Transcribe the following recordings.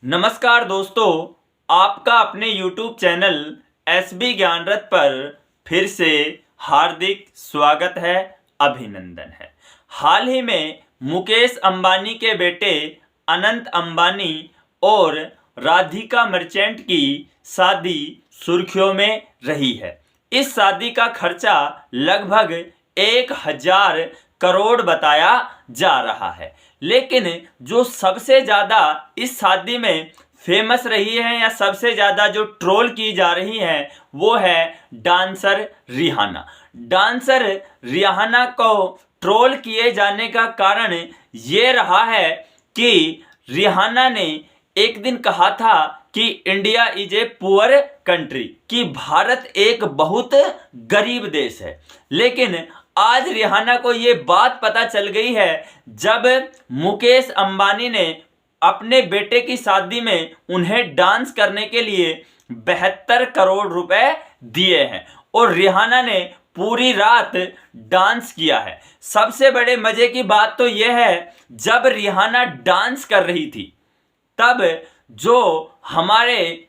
नमस्कार दोस्तों, आपका अपने YouTube चैनल SB ज्ञान रथ पर फिर से हार्दिक स्वागत है, अभिनंदन है। हाल ही में मुकेश अंबानी के बेटे अनंत अंबानी और राधिका मर्चेंट की शादी सुर्खियों में रही है। इस शादी का खर्चा लगभग 1000 करोड़ बताया जा रहा है, लेकिन जो सबसे ज़्यादा इस शादी में फेमस रही है या सबसे ज़्यादा जो ट्रोल की जा रही है वो है डांसर रिहाना। डांसर रिहाना को ट्रोल किए जाने का कारण ये रहा है कि रिहाना ने एक दिन कहा था कि India is a poor country, कि भारत एक बहुत गरीब देश है। लेकिन आज रिहाना को ये बात पता चल गई है जब मुकेश अंबानी ने अपने बेटे की शादी में उन्हें डांस करने के लिए 72 करोड़ रुपए दिए हैं और रिहाना ने पूरी रात डांस किया है। सबसे बड़े मजे की बात तो यह है, जब रिहाना डांस कर रही थी तब जो हमारे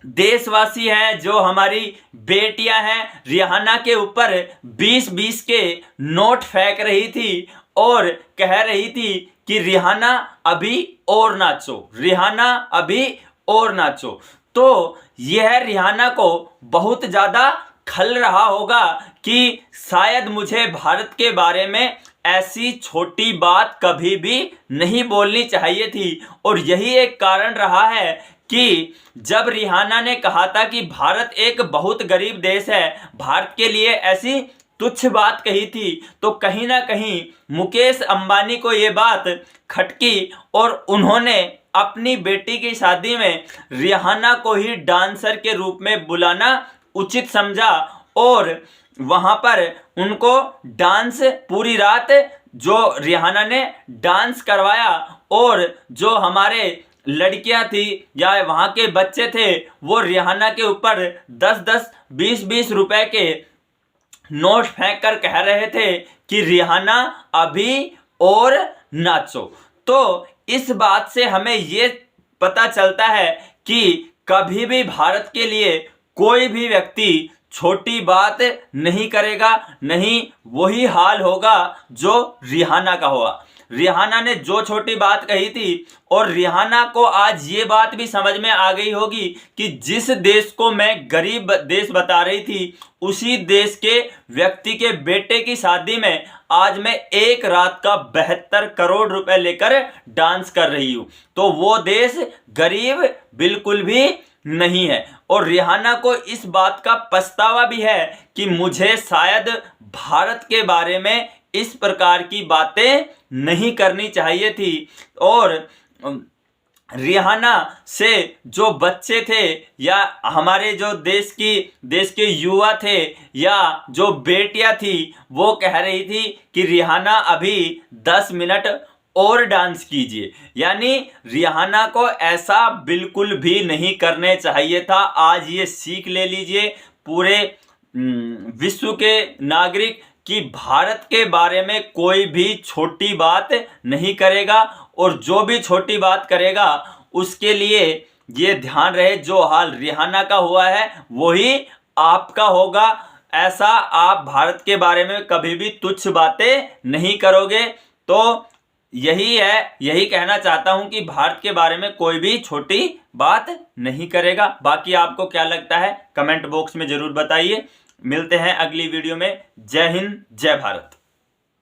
देशवासी हैं, जो हमारी बेटियां हैं, रिहाना के ऊपर 20-20 के नोट फेंक रही थी और कह रही थी कि रिहाना अभी और नाचो, रिहाना अभी और नाचो। तो यह रिहाना को बहुत ज़्यादा खल रहा होगा कि शायद मुझे भारत के बारे में ऐसी छोटी बात कभी भी नहीं बोलनी चाहिए थी। और यही एक कारण रहा है कि जब रिहाना ने कहा था कि भारत एक बहुत गरीब देश है, भारत के लिए ऐसी तुच्छ बात कही थी, तो कहीं ना कहीं मुकेश अंबानी को ये बात खटकी और उन्होंने अपनी बेटी की शादी में रिहाना को ही डांसर के रूप में बुलाना उचित समझा और वहाँ पर उनको डांस पूरी रात जो रिहाना ने डांस करवाया और जो हमारे लड़कियां थी या वहाँ के बच्चे थे वो रिहाना के ऊपर 10-10, 20-20 रुपए के नोट फेंक कर कह रहे थे कि रिहाना अभी और नाचो। तो इस बात से हमें ये पता चलता है कि कभी भी भारत के लिए कोई भी व्यक्ति छोटी बात नहीं करेगा, नहीं वही हाल होगा जो रिहाना का हुआ। रिहाना ने जो छोटी बात कही थी और रिहाना को आज ये बात भी समझ में आ गई होगी कि जिस देश को मैं गरीब देश बता रही थी उसी देश के व्यक्ति के बेटे की शादी में आज मैं एक रात का 72 करोड़ रुपए लेकर डांस कर रही हूँ। तो वो देश गरीब बिल्कुल भी नहीं है। और रिहाना को इस बात का पछतावा भी है कि मुझे शायद भारत के बारे में इस प्रकार की बातें नहीं करनी चाहिए थी। और रिहाना से जो बच्चे थे या हमारे जो देश के युवा थे या जो बेटियां थी वो कह रही थी कि रिहाना अभी 10 मिनट और डांस कीजिए। यानी रिहाना को ऐसा बिल्कुल भी नहीं करने चाहिए था। आज ये सीख ले लीजिए पूरे विश्व के नागरिक कि भारत के बारे में कोई भी छोटी बात नहीं करेगा और जो भी छोटी बात करेगा उसके लिए ये ध्यान रहे जो हाल रिहाना का हुआ है वही आपका होगा। ऐसा आप भारत के बारे में कभी भी तुच्छ बातें नहीं करोगे। तो यही कहना चाहता हूं कि भारत के बारे में कोई भी छोटी बात नहीं करेगा। बाकी आपको क्या लगता है कमेंट बॉक्स में जरूर बताइए। मिलते हैं अगली वीडियो में। जय हिंद, जय भारत।